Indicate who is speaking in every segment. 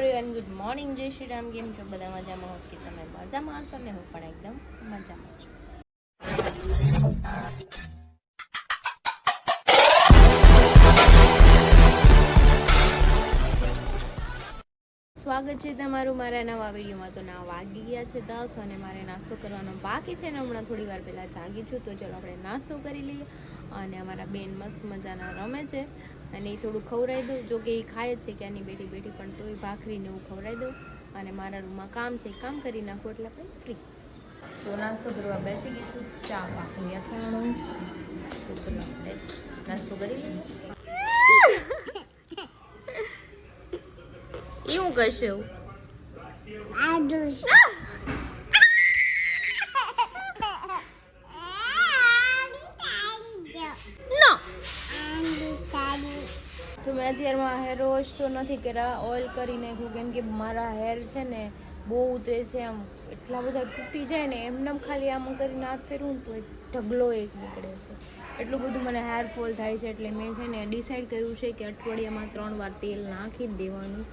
Speaker 1: Everyone, good morning, જય શ્રી રામ. કેમ છો બધા? મજામાં હો કે તમે મજામાં હશો ને? હું પણ એકદમ મજામાં છું. સ્વાગત છે તમારું મારા નવા વિડીયોમાં. તો ના વાગી ગયા છે 10 અને મારે નાસ્તો કરવાનો બાકી છે ને હમણાં થોડી વાર પહેલાં જાગી છું. તો ચલો આપણે નાસ્તો કરી લઈએ. અને અમારા બેન મસ્ત મજાના રમે છે અને એ થોડું ખવડાવી દઉં. જો કે એ ખાય જ છે ક્યાંની બેઠી બેઠી, પણ તોય ભાખરીને એવું ખવડાવી દઉં. અને મારા રૂમમાં કામ છે, કામ કરી નાખું એટલે આપણે ફ્રી. તો નાસ્તો કરવા બેસી ગઈ છું. ચા ભાખરી અથાણું. તો ચલો આપણે નાસ્તો કરી લઈએ. એવું કહેશે એવું તો મેં અત્યારમાં હેર વોશ તો નથી કર્યા, ઓઇલ કરી નાખ્યું. કેમ કે મારા હેર છે ને બહુ ઉતરે છે, આમ એટલા બધા તૂટી જાય ને. એમને ખાલી આમ કરીને હાથ ફેરવું ને તો એક ઢગલો એક નીકળે છે. એટલું બધું મને હેરફોલ થાય છે. એટલે મેં છે ને ડિસાઈડ કર્યું છે કે અઠવાડિયામાં 3 વાર તેલ નાખી જ દેવાનું.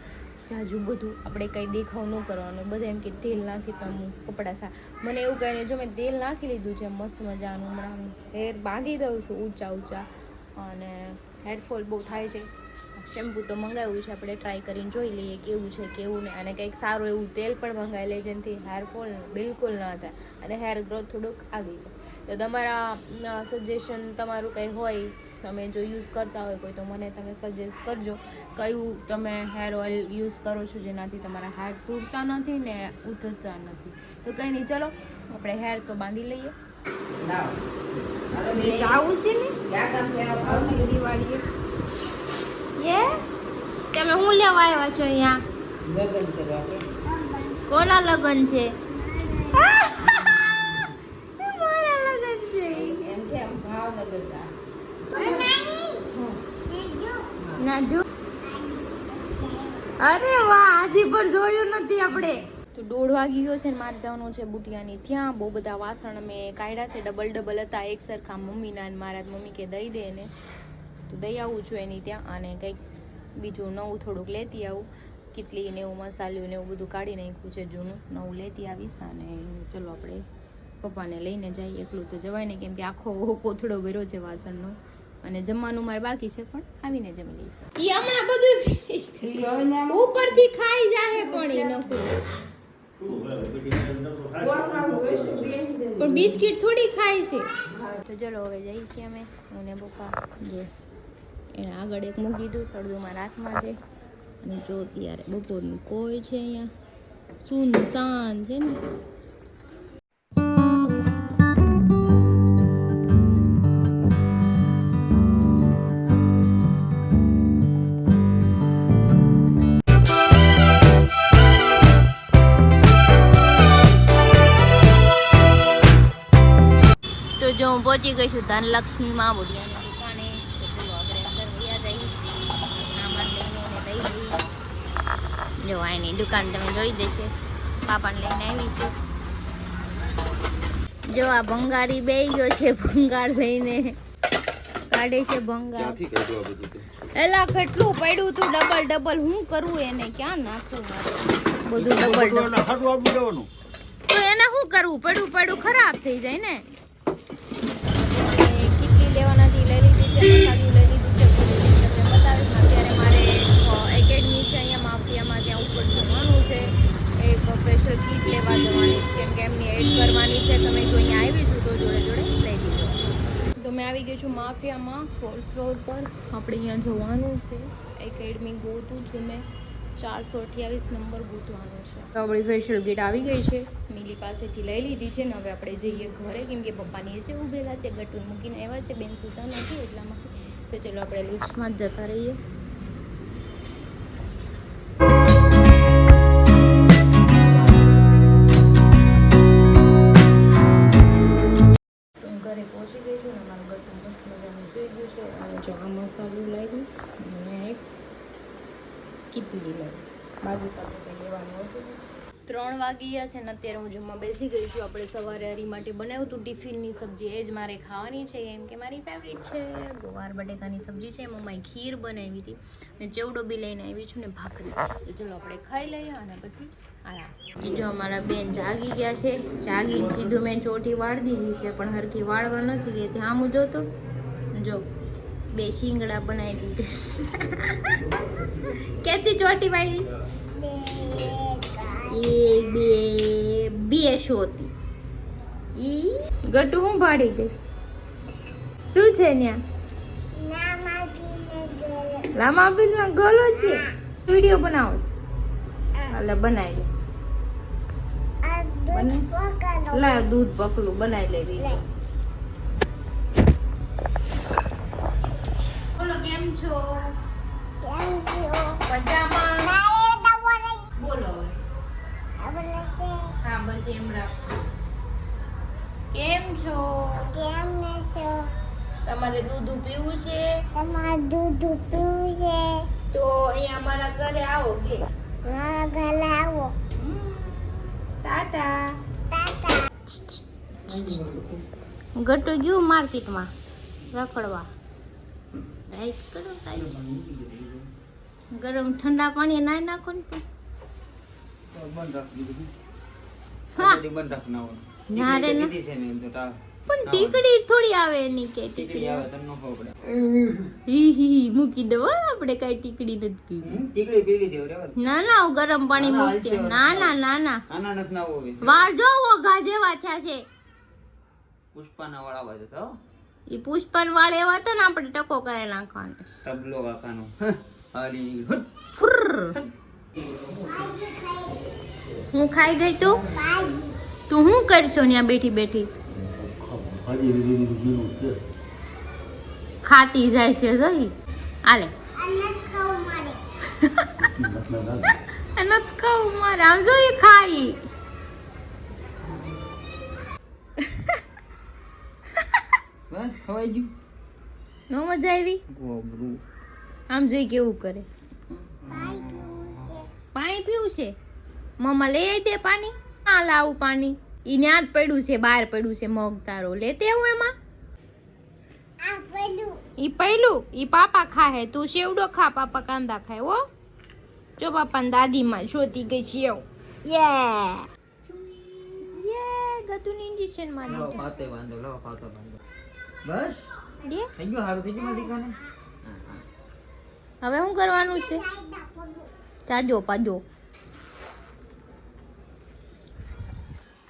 Speaker 1: જાજુ બધું આપણે કંઈ દેખાવ ન કરવાનું. બધા એમ કે તેલ નાખી તો હું કપડાં મને એવું કહીને જો મેં તેલ નાખી લીધું છે મસ્ત મજાનું. હમણાં હેર બાંધી દઉં છું ઊંચા ઊંચા. અને હેરફોલ બહુ થાય છે. શેમ્પૂ તો મંગાવ્યું છે, આપણે ટ્રાય કરીને જોઈ લઈએ કેવું છે કેવું નહીં. અને કંઈક સારું એવું તેલ પણ મંગાવી લઈએ જેનાથી હેરફોલ બિલકુલ ના થાય અને હેર ગ્રોથ થોડુંક આવી છે. તો તમારા સજેશન તમારું કંઈ હોય, તમે જો યુઝ કરતા હોય કોઈ, તો મને તમે સજેસ્ટ કરજો કયું તમે હેર ઓઇલ યુઝ કરો છો જેનાથી તમારા હેર તૂટતા નથી ને ઉતરતા નથી. તો કંઈ નહીં, ચલો આપણે હેર તો બાંધી લઈએ. જાવું છે ને દિવાળીએ. તમે શું લેવા આવ્યા છો અહીંયા? કોના લગ્ન છે? મારા લગ્ન છે. ના જો. અરે વાહ, હજી પર જોયું નથી આપણે. તો 1:30 વાગી ગયો છે ને મારે જવાનું છે બુટિયાની ત્યાં. બહુ બધા વાસણ મેં કાઢ્યા છે, ડબલ હતા એક સરખા મમ્મીના. મારા મમ્મી કે દઈ દે ને, તો દઈ આવું છું એની ત્યાં. અને કંઈક બીજું નવું થોડુંક લેતી આવું. કેટલી ને એવું મસાલું ને એવું બધું કાઢી નાખ્યું છે જૂનું, નવું લેતી આવીશ. અને ચલો આપણે પપ્પાને લઈને જઈએ. એકલું તો જવાય નહીં કેમ કે આખો કોથળો ભર્યો છે વાસણનો. અને જમવાનું મારે બાકી છે, પણ આવીને જમી લઈશ. ઈ હમણાં બધું ઉપરથી ખાઈ જાહે, પણ ઈ નકરું પણ બિસ્કિટ થોડી ખાય છે. તો ચલો હવે જઈએ છીએ અમે, હું ને પપ્પા. જો એને આગળ એક મૂકી દીધું, સળદું મારા હાથમાં છે. અને જો ત્યારે બપોરનું કોઈ છે અહીંયા, સુનસાન છે ને. તો જો હું પહોંચી ગઈ છું ધનલક્ષ્મીમાં બુડિયાની દુકાને. તો ચલો આપણે અંદર વયા જઈએ. સામાન લઈને એને દઈ દઈએ. જો આની દુકાન તમે જોઈ દેશે. પાપાને લઈને આવી છું. જો આ ભંગારી બેહી ગયો છે, ભંગાર લઈને કાઢે છે ભંગાર. એલા કેટલું પડ્યું તું ડબલ. હું કરું એને, ક્યાં નાખું બધું ડબલ. તો એને શું કરવું? પડ્યું ખરાબ થઈ જાય ને. લેવાનાથી લઈ લીધી છે, મસાલું લઈ લીધું છે. તમને બતાવીશ. અત્યારે મારે એકેડમી છે અહીંયા માફિયામાં, ત્યાં ઉપર જવાનું છે. એક સ્પેશિયલ કીટ લેવા જવાની છે, કેમ કે એમની એડ કરવાની છે. તમે જો અહીંયા આવી છું તો જોડે જોડે લઈ લીધો. તો મેં આવી ગઈ છું માફિયામાં 4th ફ્લોર પર. આપણે અહીંયા જવાનું છે. એકેડમી ગોતું છું મેં, 428 નંબર ગોતવાનો છે. તો આપણી સ્પેશિયલ કીટ આવી ગઈ છે, મિલી પાસેથી લઈ લીધી છે. ને હવે આપણે જઈએ ઘરે, કેમ કે પપ્પા નીચે ઊભેલા છે, ગટુન મૂકીને આવ્યા છે. બેન સુતા નથી એટલામાં. તો ચલો આપણે લિફ્ટમાં જ જતા રહીએ. તો હું ઘરે પહોંચી ગઈ છું ને મારું ગટુન મસ્ત મજાનું સુઈ ગયું છે. અને જો આ મસાલું લાવ્યું અને એક કીટલી લાવ્યું. બાજુ પાસે કંઈ લેવાનું હતું 3 વાગી ગયા છે ને અત્યારે હું જમવા બેસી ગઈ છું. આપણે સવારે હરી માટે બનાવ્યું હતું ટિફિનની સબ્જી, એ જ મારે ખાવાની છે એમ કે મારી ફેવરિટ છે. ગવાર બટેકાની સબ્જી છે, મમ્માએ ખીર બનાવી હતી ને ચેવડો બી લઈને આવી છું ને ભાખરી. તો ચલો આપણે ખાઈ લઈએ અને પછી આયા. જો અમારા બેન જાગી ગયા છે. જાગી સીધું મેં ચોટી વાળી દીધી છે પણ હરખી વાળવા નથી દેતી. આમ જોતો જો 2 શીંગડા બનાવી દીધા. કેટલી ચોટી વાળી? 1 2 2 શોતી. ઈ ગટુ હું ભાડી દે. શું છે ન્યા? લામા બીનો ગોલો છે. વિડિયો બનાવો છો? હાલે બનાવી લે. લા દૂધ પકલું બનાવી લેવી. બોલો કેમ છો? પજામા. બોલો હા બસ એમ રાખો. કેમ છો? તમારે દૂધ પીવું છે? તો અહીંયા અમારા ઘરે આવો કે ટાટા. ગટુ ગયું માર્કેટમાં રખડવા. ગરમ ઠંડા પાણી નાઈ નાખો ને. પણ ટીકડી થોડી આવે એની કે ટીકડી મૂકી દો. આપણે કઈ ટીકડી નથી પીવી. ના ના હું ગરમ પાણી મૂકતી. ના ના ના ના વાળ જો ઘા જેવા થયા છે.
Speaker 2: પુષ્પાના વાળા વાજે તો
Speaker 1: ઈ પુષ્પન વાળ એવા હતા ને આપણે ટકો કરી નાખવાનો.
Speaker 2: તબલો કાકાનો હાલી
Speaker 1: હું ખાઈ ગઈ તું શું કરશો ત્યાં બેઠી બેઠી? ખાતી જાય છે જોઈ. આલે નથી ખાવું મારે. આમ જોઈ ખાઈ.
Speaker 2: બસ ખવાઈ ગયું.
Speaker 1: નો મજા આવી? આમ જોઈ કેવું કરે. પાણી પીવું છે? મમ્મા લઈ આવી દે પાણી. હા લાવું પાણી. ઈ ન્યા જ પડ્યું છે, બહાર પડ્યું છે મગ તારો. લેતે હું એમાં. ઈ પડ્યું ઈ પાપા ખાહે. તું સેવડો ખા, પાપા કાંદા ખાય. હો જો પાપા ને દાદી માં જોતી ગઈ સેવ. ગતુની ઇન્જેક્શન માં દીધું.
Speaker 2: પાતે બાંધો લાવો પાતો બાંધો. બસ
Speaker 1: દે
Speaker 2: થઈ ગયું. હારું થઈ ગયું મારી કાને.
Speaker 1: હવે શું કરવાનું છે? ચાજો પાજો.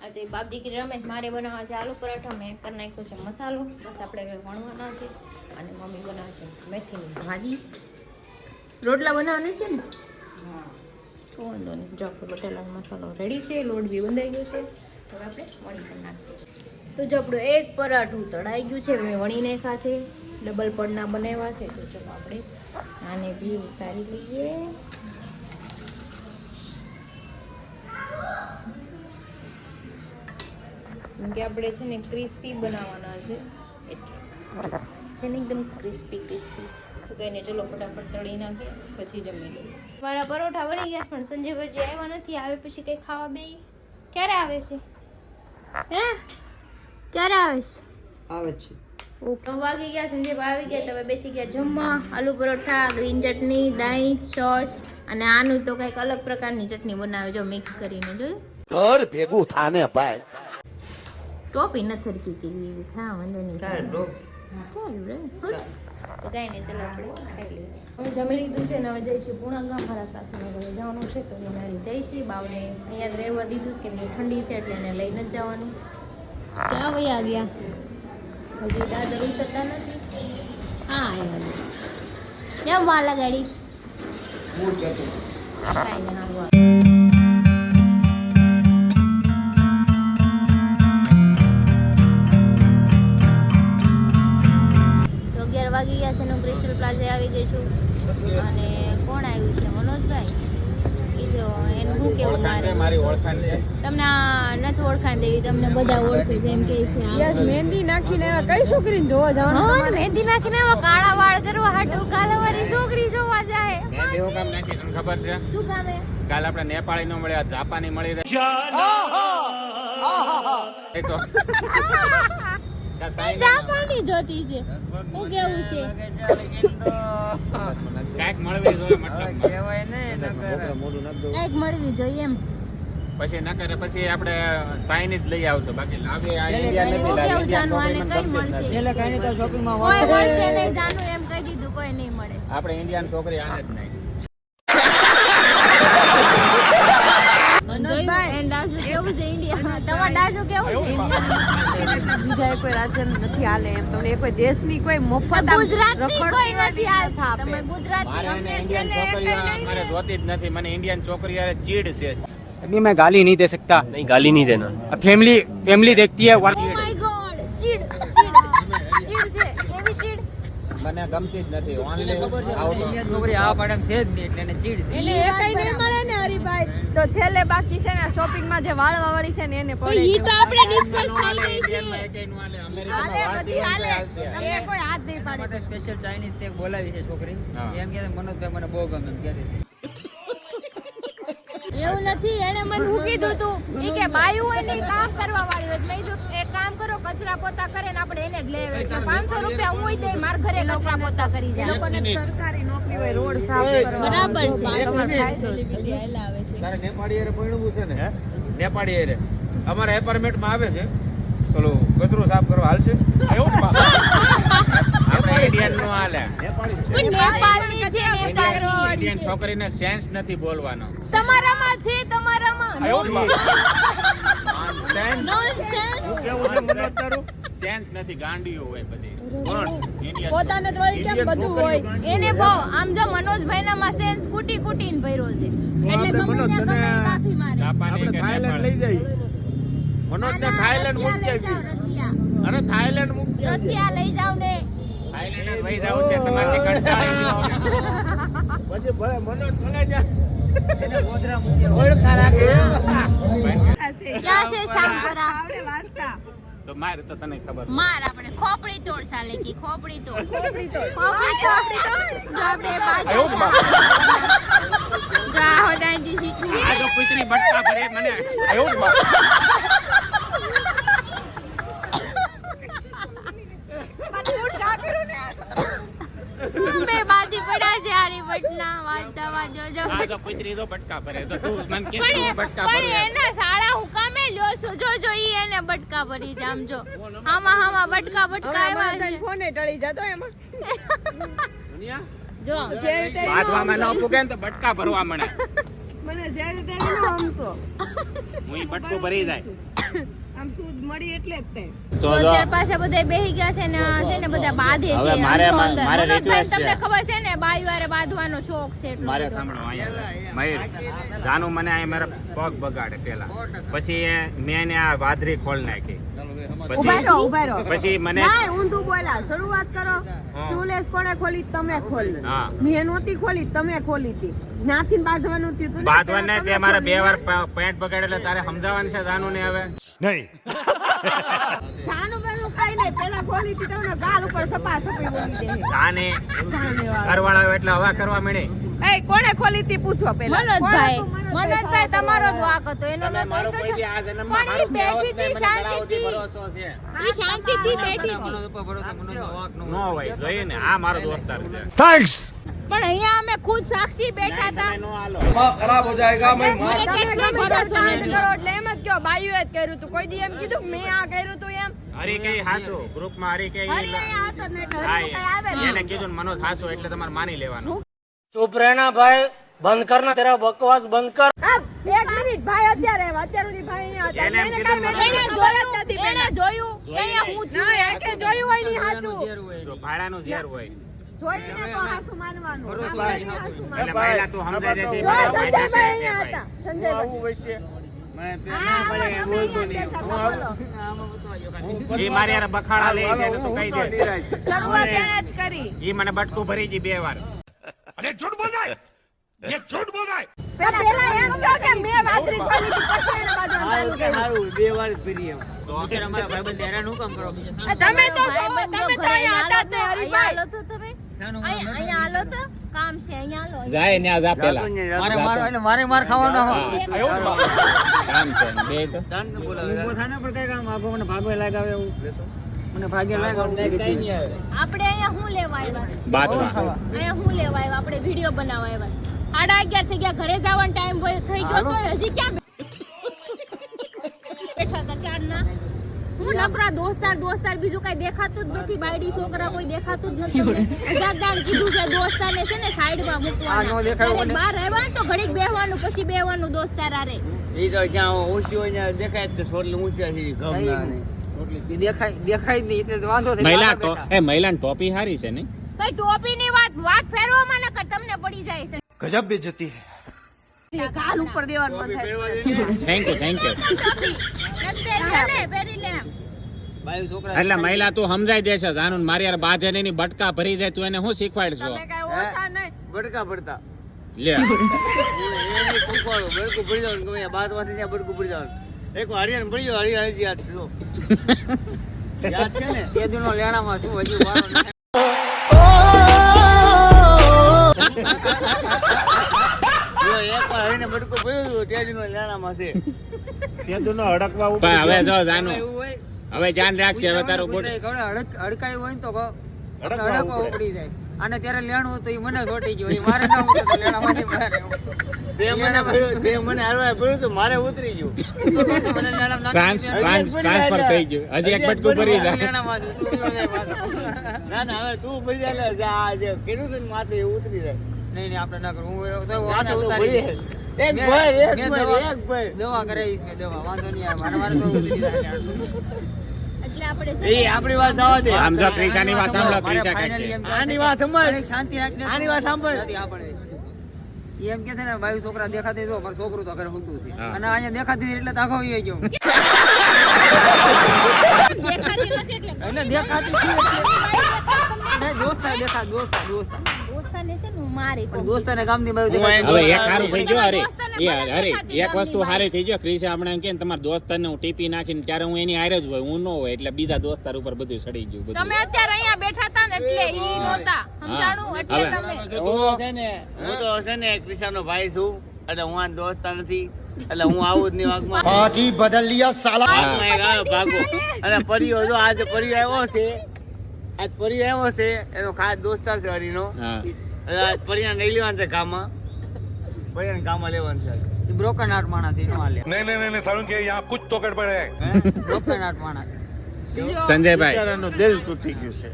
Speaker 1: આ તો બાપ દીકરી રમેશ મારે બનાવવા છે આલુ પરાઠા. મેં કરી નાખ્યો છે મસાલો. બસ આપણે હવે વણવાના છે. અને મમ્મી બનાવશે મેથીની ભાજી. રોટલા બનાવવાના છે ને? તો વાંધો નહીં. જો બટેલાનો મસાલો રેડી છે. લોટ બી બંધાઈ ગયો છે. હવે આપણે વણી કરી નાખીએ. તો જો આપણું એક પરાઠું તળાઈ ગયું છે. મેં વણી નાખ્યા છે. ડબલ પડના બનાવ્યા છે. તો ચલો આપણે આને બી ઉતારી લઈએ. કેમ કે આપણે છે ને ક્રિસ્પી બનાવવાના છે એટલે છે ને એકદમ ક્રિસ્પી ક્રિસ્પી. તો કહીને ચલો ફટાફટ તળી નાખીએ પછી જમી લઈએ. મારા પરોઠા બની ગયા પણ સંજયભાઈ જે આવ્યા નથી. આવે પછી કંઈ ખાવા બે. ક્યારે આવે છે? હે ક્યારે આવે છે?
Speaker 2: આવે છે.
Speaker 1: ઓકે વાગી ગયા. સંજયભાઈ આવી ગયા. તમે બેસી ગયા જમવા. આલુ પરોઠા, ગ્રીન ચટણી, દહીં, સોસ અને આનું તો કંઈક અલગ પ્રકારની ચટણી બનાવે જો મિક્સ કરીને. જોયું
Speaker 3: ઘર ભેગું થાને ભાઈ.
Speaker 1: ટોપી ન થરકી કરવી એવી ખા વાંધો નહીં. સ્ટાઇલ રે. તો કાંઈ નહીં ચલો આપણે ખાઈ લઈએ. હવે જમી લીધું છે ને હવે જઈ છીએ પૂણા ગામ. મારા સાસુના ઘરે જવાનું છે તો એને મારી જઈશી. બાવને અહીંયા જ રહેવા દીધું છે કેમ કે ઠંડી છે એટલે એને લઈને જ જવાનું. ક્યાં વયા ગયા? હજી દાદર ઉતરતા નથી. હા એ હજી કેમ વાર લગાડી? કાંઈ નહીં હા. વાગી ગયા છે ને ક્રિસ્ટલ પ્લાઝે આવી ગઈ છું. અને કોણ આવ્યું છે? મનોજભાઈ. એ જો એને શું કે એવું મારે
Speaker 4: મારી ઓળખાણ છે.
Speaker 1: તમને આ નથી ઓળખાણ દેવી, તમને બધા ઓળખે છે એમ કે છે
Speaker 5: યસ મહેંદી નાખીને એવા કઈ છોકરીને જોવા જવાનું
Speaker 1: હા,
Speaker 5: તમારે?
Speaker 1: મહેંદી નાખીને આવા કાળા વાળ કરવા હાટુ કાલાવાળી છોકરી જોવા જાય.
Speaker 4: મહેંદી હું કામ નાખી તને ખબર છે?
Speaker 1: શું કામે?
Speaker 4: કાલ આપણે નેપાળી નો મળ્યા, જાપાની મળી રહે. એ તો કા સાઈન
Speaker 1: જાપાની જોતી છે. હું કેવું છે?
Speaker 4: કાંઈક મળવી જોઈએ મતલબ.
Speaker 1: કંઈક મળવી જોઈએ એમ.
Speaker 4: પછી ન કરે પછી આપણે સાઈન જ લઈ આવશું. બાકી લાવી આ ઇન્ડિયા નથી
Speaker 1: હું
Speaker 4: લાવી.
Speaker 1: કેવું
Speaker 4: ઇન્ડિયન
Speaker 1: જાનું આને
Speaker 4: છોકરી મને
Speaker 1: કઈ
Speaker 4: ગમતી જ
Speaker 1: મળશે?
Speaker 4: નથી.
Speaker 2: છેલ્લે કઈ નહીં તો શોપિંગમાં
Speaker 1: કોઈ મળશે નહીં જાનું એમ કહી દીધું, કોઈ નહીં મળે.
Speaker 4: આપણે ઇન્ડિયન છોકરી આને જ નહીં.
Speaker 1: જોયું? એન ડાસુ કેવું છે ઇન્ડિયામાં? તમારું ડાસુ કેવું છે?
Speaker 5: બીજા કોઈ રાજ્ય નથી હાલે એમ તમને કોઈ દેશની કોઈ મફત આમ
Speaker 1: ગુજરાતની કોઈ નથી હાલતા.
Speaker 5: આપે.
Speaker 1: તમે ગુજરાતની
Speaker 4: મારે
Speaker 1: અમને
Speaker 4: એને ઇન્ડિયન
Speaker 1: છેલ્લે
Speaker 4: છોકરીઓ
Speaker 1: કઈ નહીં
Speaker 4: મારે
Speaker 1: ને.
Speaker 4: જોતી જ નથી. મને ઇન્ડિયન છોકરી યાર ચીડ છે.
Speaker 6: अभी मैं गाली नहीं दे सकता।
Speaker 3: नहीं गाली नहीं देना।
Speaker 6: अब फैमिली देखती है
Speaker 1: Oh my God! ચીડ ચીડ ચીડ છે. કેવી ચીડ?
Speaker 4: મને ગમતી જ નથી. ઓનલી
Speaker 2: ઇન્ડિયન છોકરી આ પાડે છે જ નહીં એટલે એને ચીડ છે.
Speaker 5: એટલે એ કઈ નહીં મળે ને હરીભાઈ તો છેલ્લે બાકી છે ને શોપિંગમાં જે વાળવા વાળી છે ને એને પડે
Speaker 1: ઈ તો આપણે ડિસ્કસ થઈ ગઈ છે.
Speaker 5: તમને કોઈ હાથ નહીં પાડે
Speaker 2: માટે સ્પેશિયલ ચાઇનીઝ કેક બોલાવી છે છોકરી.
Speaker 4: હા.
Speaker 2: એમ કે મનોજભાઈ મને બહુ ગમે એમ કહે છે.
Speaker 1: એવું નથી, એને મને શું કીધું તું ઈ કે બાયું હોય ને ઈ કામ કરવા વાળી હોય. મેં કીધું એક કામ કરો, કચરા પોતા કરે ને આપણે એને જ લેવે. એટલે 500 રૂપિયા હું દઈ માર ઘરે કચરા પોતા કરી જાય.
Speaker 5: લોકોને સરકારી નોકરી હોય રોડ સાફ કરવા
Speaker 1: બરાબર છે.
Speaker 5: સેલિબ્રિટી આયલા આવે છે
Speaker 4: તારે નેપાળી હારે પરણવું છે ને? નેપાળી હારે અમારા એપાર્ટમેન્ટમાં આવે છે. પેલું કચરો સાફ કરવા હાલશે. આપણે ઇન્ડિયન નો હાલે.
Speaker 1: પણ નેપાળની છે, નેપાળની.
Speaker 4: ઇન્ડિયન છોકરીને સેન્સ નથી બોલવાનો.
Speaker 1: તમારામાં છે, તમારામાં
Speaker 4: સેન્સ નથી. ગાંડીઓ હોય બધી. કોણ? ઇન્ડિયન
Speaker 5: પોતાને જ વળી કેમ બધું હોય
Speaker 1: એને બહુ આમ જો મનોજભાઈ ના માં સેન્સ કુટી કુટીને ભર્યો છે. એટલે ગમે ને ગમે ઈ કાફી મારે.
Speaker 4: જાપાની કે નેપાળી.
Speaker 1: મનોજને થાઈલેન્ડ મૂકી રશિયા.
Speaker 4: અરે થાઈલેન્ડ મૂકી
Speaker 1: રશિયા લઈ જાવ ને.
Speaker 4: થાઈલેન્ડ જ વહી જાવ છે તમારથી કંટાળી ગયો. પછી ભલે મનોજ ચલે જા. એને ગોધરા મૂકી ઓળખા રાખે.
Speaker 1: ક્યાં છે શામપરા?
Speaker 4: તો મારે તો તને ખબર.
Speaker 1: માર આપણે ખોપડી તોડ ચાલે કી ખોપડી તોડ. ખોપડી તોડ. જો આપણે પાછા જા હો દાંજી સીટી.
Speaker 4: આ જો કુતરી બટકા ભરે મને.
Speaker 1: બે બાદી પડ્યા છે આરી બટના વાંચવા જોજો.
Speaker 4: આ જો કુતરી તો બટકા ભરે. તો તું મને કે
Speaker 1: પણ
Speaker 4: બટકા
Speaker 1: પણ
Speaker 4: ભરે.
Speaker 1: એના શાળા હું કામે લ્યો છું. જો ઈ એને બટકા ભરી જામ જો. હામાં બટકા આવ્યા છે.
Speaker 5: ફોને ટળી જતો એમાં
Speaker 1: જો
Speaker 5: જે રીતે એનો
Speaker 4: બાંધવામાં ન પૂગે ને તો બટકા ભરવા મળે.
Speaker 5: મને જે રીતે એનો હમસો
Speaker 4: હું ઈ બટકું ભરી જાય.
Speaker 5: આમ સૂદ મળી એટલે જ તે
Speaker 4: તો
Speaker 1: અત્યાર પાસે બધા બેહી ગયા છે ને આ છે ને બધા બાંધે છે.
Speaker 4: હવે મારે-
Speaker 1: અંદરો અંદર.
Speaker 4: મારે
Speaker 1: મનોજભાઈ,
Speaker 4: request છે.
Speaker 1: તમને ખબર છે ને બાયું હારે બાંધવાનો શોખ છે એટલો
Speaker 4: મારે
Speaker 1: બધો.
Speaker 4: સાંભળો અહીંયા મયુર જાનું મને અહીં મારા પગ બગાડે પેલા. પછી મેં એને આ વાદળી ખોલ નાખી.
Speaker 5: ઉભા રહો
Speaker 4: પછી મને
Speaker 5: ના ઊંધું બોલા શરૂઆત કરો શૂલેસ કોણે ખોલી તમે ખોલી
Speaker 4: હા.
Speaker 5: મેં નહોતી ખોલી તમે ખોલી હતી નાથી બાંધવાનું થયું હતું ને,
Speaker 4: બાંધવાને
Speaker 5: પેલા
Speaker 4: તે
Speaker 5: તમે
Speaker 4: મારે 2
Speaker 5: ખોલી.
Speaker 4: વાર પેન્ટ બગાડે એટલે તારે સમજાવવાનું છે જાનું ને હવે.
Speaker 5: જાનું પેલું કઈ નહીં પેલા ખોલી હતી તમને ગાલ ઉપર સપા સપી બોલી દે
Speaker 4: જાને ઘરવાળા હોય એટલે હવા કરવા મળે.
Speaker 5: એ કોણે ખોલી હતી પૂછો પેલા
Speaker 1: મનોજભાઈ
Speaker 5: કોણ હતું?
Speaker 1: મનોજભાઈ તમારો જ વાંક હતો એનો
Speaker 4: તમે
Speaker 1: નતો.
Speaker 4: મારો
Speaker 1: ઈ તો
Speaker 4: કોઈથી આ જન્મમાં
Speaker 1: પણ ઈ
Speaker 4: હારું
Speaker 1: બેઠી
Speaker 4: કહેવત
Speaker 1: હતી
Speaker 4: નહીં, મને
Speaker 1: શાંતિથી.
Speaker 4: ભરોસો છે.
Speaker 1: ઈ શાંતિથી બેઠી હતી.
Speaker 2: મનોજ ઉપર ભરોસો મનોજનો વાંક ન
Speaker 4: ન હોય જોઈએ ને આ મારો દોસ્તાર છે.
Speaker 1: પણ અહીંયા અમે ખુદ સાક્ષી બેઠા હતા.
Speaker 4: તમે નો હાલો.
Speaker 1: મને
Speaker 5: તમે
Speaker 1: કેટલો
Speaker 5: ગમે
Speaker 1: ભરોસો
Speaker 5: ત્યાં
Speaker 1: નથી.
Speaker 5: કરો એટલે એમ જ કયો બાયુએ જ કર્યું હતું કોઈ દી એમ કીધું કે મેં આ કર્યું હતું એમ
Speaker 4: હરી કઈ હાસુ ગ્રુપમાં હરી કઈ
Speaker 5: હરી અહીંયા હતો જ નહીં એટલે હરીનું કઈ આવે જ
Speaker 4: એને કીધું ને મનોજ હાસુ એટલે તમારે માની લેવાનું.
Speaker 6: चुप रहना भाई, बंद करना तेरा बकवास बंद कर।
Speaker 5: હા, એક મિનિટ ભાઈ અત્યારે આવ્યા. અત્યાર સુધી ભાઈ અહીંયા હતા.
Speaker 4: એને એમ
Speaker 5: એને
Speaker 4: કીધું
Speaker 5: કાંઈ
Speaker 4: મને
Speaker 5: મેં ખબર જ નથી
Speaker 1: એને
Speaker 5: પેલા.
Speaker 1: જોયું કે અહીંયા હું છું.
Speaker 5: ના, એકે જોયું હોય નહીં હાચું.
Speaker 4: જો ભાડાનું ઝેર હોય
Speaker 5: જોઈને તો હાસુ માનવાનું. ના
Speaker 2: ભાઈ.
Speaker 5: માની હાસુ
Speaker 4: એટલે
Speaker 5: માનવાનું.
Speaker 4: પહેલા તું સમજાય દેતી
Speaker 5: જો
Speaker 4: મારો ભાઈ
Speaker 5: સંજયભાઈ
Speaker 4: થશે
Speaker 5: અહીંયા
Speaker 4: એટલે
Speaker 5: હતા. સંજયભાઈ. હા, આમાં તમે અહીંયા જ બેઠા હતા, બોલો.
Speaker 4: ઈ મારી હારે બખાડા લે છે એટલે તું કહી દે.
Speaker 5: શરૂઆત એણે જ કરી.
Speaker 4: ઈ મને બટકું ભરી ગઈ 2 વાર.
Speaker 3: अरे झूठ बोल रहा है
Speaker 1: પેલા એમ કહો કે મેં વાસરી ખોલી હતી, પછી એને બાંધવાનું ચાલુ કર્યું.
Speaker 5: સારું 2 વાર જ ફરી એમ
Speaker 2: બિચારા મારા ભાઈબંધ હેરાન હું કામ કરો બીજા
Speaker 1: તમે તો છો, તમે તો અહીંયા હતા જ નહીં, હરીભાઈ.
Speaker 2: શાનું
Speaker 1: અહીંયા હાલો તો કામ છે, અહીંયા હાલો.
Speaker 7: જાય ને આ જા પેલા
Speaker 2: મારે માર ખાવાનો
Speaker 7: કામ છે બે તો
Speaker 2: ઊભો થાય ને પણ કઈ કામ આગો મને ભાગવે લાગાવે એવું મને ભાગે લાગાવે
Speaker 5: કઈ નહીં આવે
Speaker 1: આપણે અહીંયા શું લેવા આવ્યા?
Speaker 7: બાતમાં
Speaker 1: અહીંયા શું લેવા આવ્યા? આપણે વિડીયો બનાવવા આવ્યા. 11:30 થઈ ગયા, ઘરે જવાનો ટાઈમ થઈ ગયો તો હજી ક્યાં બેઠા હતા ક્યારના? હું નકરા દોસ્તાર બીજું કઈ દેખાતું જ નથી. બાયડી છોકરા કોઈ દેખાતું જ નથી. તમને 1000 દાણ કીધું છે દોસ્તારને છે ને સાઈડમાં મૂકવાના. ક્યારેક બહાર આવ્યા ને તો ઘડીક બેહવાનું, પછી બેહવાનું દોસ્તાર આરે.
Speaker 5: એ તો ક્યાં ઊંચી હોય ને દેખાય જ તો સોટલી ઊંચી છે
Speaker 2: દેખાય જ નહીં એટલે તો વાંધો
Speaker 7: મહિલા મહિલાની ટોપી સારી છે ને
Speaker 1: ભાઈ ટોપીની વાત ફેરવામાં નકર તમને પડી જાય છે.
Speaker 3: गजब बेइज्जती है
Speaker 1: કાલ ઉપર દેવાનું મન થાય.
Speaker 7: થેન્ક યુ
Speaker 1: ટોપી લે પહેરી લે.
Speaker 2: બાયું છોકરા
Speaker 7: એટલે મહિલા તું સમજાઈ દેશે જાનું મારી યાર બાજે ની બટકા ભરી જાય તું એને શું શીખવાડશો
Speaker 5: બડકા પડતા
Speaker 7: લે
Speaker 5: શીખવાડો બડકું ભરી જવાનું ગમે બાદમાંથી ત્યાં બડકું ભરી જવાનું એક હરિયાણ ભરી જાવ હરિયાણ યાદ છે યાદ છે ને
Speaker 2: એ દિનો લેણામાં શું હજી વારો નથી.
Speaker 5: જો એકવાર હરીને બડકું ભર્યું હતું તે દિનો લેણામાં છે
Speaker 4: તે તો ન હડકવા ઉપર
Speaker 7: પણ હવે જો જાનું
Speaker 2: એવું હોય
Speaker 7: હવે ધ્યાન રાખજે હવે તારું
Speaker 2: કૂતરાએ ખવડે, હડકાયું હોય ને તો હડકવા ઉપડી જાય અને ત્યારે લેણું હતું એ મને ચોટી ગયું એ મારે ના ઉતરે તો લેણામાંથી બહાર આવ્યો.
Speaker 5: તે મને હારવા ભર્યું તો મારે ઉતરી ગયું
Speaker 2: મને લેણામાં નાખી
Speaker 7: ટ્રાન્સફર થઈ ગયું હજી એક બટકું ભરી જાય
Speaker 2: લેણામાંથી ઉતરી જાય પાછો.
Speaker 5: ના ના હવે તું ભરી જાય એટલે આ જે કર્યું છે ને માથે એ ઉતરી જાય
Speaker 2: નહીં આપણે ના કરું હું તો
Speaker 5: ના
Speaker 2: આને
Speaker 5: તો
Speaker 2: ઉતારી
Speaker 5: ભરી
Speaker 2: દઈશ.
Speaker 5: એક
Speaker 2: મેં-
Speaker 5: ભાઈ એક
Speaker 2: મેં
Speaker 5: ભાઈ
Speaker 2: દવા-
Speaker 5: એક ભાઈ
Speaker 2: દવા કરાવીશ મેં દવા વાંધો નહીં આવે મારે તો ઉતરી જાય.
Speaker 1: એટલે આપણે છે
Speaker 5: એ આપણી વાત જવા દે
Speaker 7: આમ જો ક્રિશાની વાત સાંભળો
Speaker 2: મારે
Speaker 7: ક્રિશા
Speaker 2: finally
Speaker 7: કાંઈ
Speaker 2: એમ
Speaker 7: કહે.
Speaker 2: થાય
Speaker 5: આની
Speaker 2: છે
Speaker 5: વાત સંભાળ.
Speaker 2: કે શાંતિ રાખીને
Speaker 5: આની વાત સાંભળ.
Speaker 2: નથી આપણે. ઈ એમ કે છે ને ભાઈ છોકરા દેખાતી જો મારું છોકરું તો ઘરે ઊંધું છે
Speaker 7: હા.
Speaker 2: અને અહીંયા દેખાતી એટલે તાકો આવી ગયો
Speaker 1: દેખાતી નથી એટલે
Speaker 2: એટલે દેખાતી છે એટલે દોસ્તાર
Speaker 1: દોસ્તારને છે ને હું મારી કહું.
Speaker 2: દોસ્તાને ગામની બાજુ
Speaker 5: હું
Speaker 2: દેખાતી.
Speaker 7: હવે એક સારું થઈ ગયો અરે
Speaker 1: દોસ્તારને
Speaker 7: એ
Speaker 1: મને
Speaker 7: અરે
Speaker 1: દેખાતી
Speaker 7: એક વસ્તુ
Speaker 1: ગામની
Speaker 7: સારી થઈ ગયો ક્રિશા હમણાં એમ કે ને તમારા દોસ્તારને હું ટીપી નાખીને ત્યારે હું એની હારે જ હોય હું ન હોય એટલે બીજા દોસ્તાર ઉપર બધું સડી ગયું બધું
Speaker 1: તમે અત્યારે અહીંયા બેઠા હતા ને એટલે ઈ નહોતા સમજાણું એટલે
Speaker 7: હવે.
Speaker 1: તમે
Speaker 5: હું તો છે ને ક્રિશાનો ભાઈ છું એટલે હું આ દોસ્ત નથી એટલે હું આવું જ નહીં વાગમાં
Speaker 3: पार्टी बदल लिया साला
Speaker 5: વાગમાં એક આવ્યો ભાગો અને પરિયો જો આજે પરિયો આવ્યો છે આજ પરિયો આવ્યો છે એનો ખાસ દોસ્તાર છે હરીનો
Speaker 7: હા
Speaker 5: એટલે આજ પરિયાને લઈ લેવાનું છે ગામમાં પરિયાને ગામમાં લેવાનું છે
Speaker 2: બ્રોકન હાર્ટ માણસ છે, એનો હાલે.
Speaker 3: नहीं नहीं नहीं सारुण के यहाँ कुछ तो गड़बड़ है
Speaker 2: બ્રોકન હાર્ટ માણસ.
Speaker 7: સંજયભાઈ
Speaker 4: બિચારાનું દિલ તૂટી ગયું છે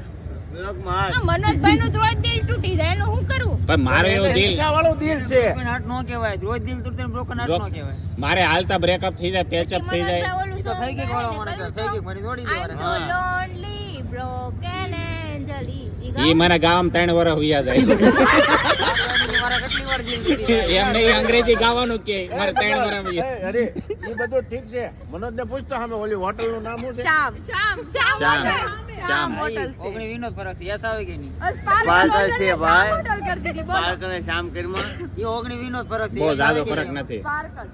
Speaker 5: બ્લોકમાં હાથ.
Speaker 1: આ મનોજભાઈનું તો રોજ દિલ તૂટી જાય એનું શું કરું?
Speaker 7: પણ મારે એવું દિલ
Speaker 4: વાળું દિલ છે
Speaker 2: બ્રોકન હાર્ટ નો કહેવાય, રોજ દિલ તૂટે બ્રોકન હાર્ટ નો કહેવાય.
Speaker 7: મારે હાલતા બ્રેકઅપ થઈ જાય પેચઅપ
Speaker 1: પછી
Speaker 7: થઈ જાય
Speaker 1: મનોજભાઈ ઓલું
Speaker 2: ઈ તો થઈ ગઈ
Speaker 1: song
Speaker 2: ગોળો
Speaker 1: ગાય
Speaker 2: મને
Speaker 1: ને,
Speaker 2: તો થઈ ગઈ,
Speaker 1: કયું
Speaker 2: મને દોડી
Speaker 1: song? I'm so
Speaker 2: દેવાના.
Speaker 1: lonely, broken angel. ઈ
Speaker 7: ઈ
Speaker 1: ગાઓ?
Speaker 7: મને ગામ 3 વર્ષ વ્યા જાય
Speaker 2: મારા કેટલી વાર દિલ તૂટી જાય.
Speaker 7: એમ નહીં અંગ્રેજી ગાવાનું કે મારે 3 વર્ષ વ્યા
Speaker 4: અરે એ બધું ઠીક છે મનોજ ને પૂછતો સામે ઓલી હોટલ નું નામ શું છે
Speaker 1: શ્યામ
Speaker 7: શ્યામ.
Speaker 1: શ્યામ
Speaker 2: ઓગણી વીનો જ ફરક છે, યસ આવે કે નહીં?
Speaker 5: પાર્કર છે ભાઈ
Speaker 1: હોટલ કરતી હતી બોલો.
Speaker 5: પાર્કર શામ કરીમાં
Speaker 2: એ ઓગણી વીનો જ ફરક છે,
Speaker 7: બહુ
Speaker 2: યસ આવે
Speaker 7: જાજો
Speaker 2: કે
Speaker 7: ફરક
Speaker 2: નહીં?
Speaker 7: નથી
Speaker 1: પાર્કર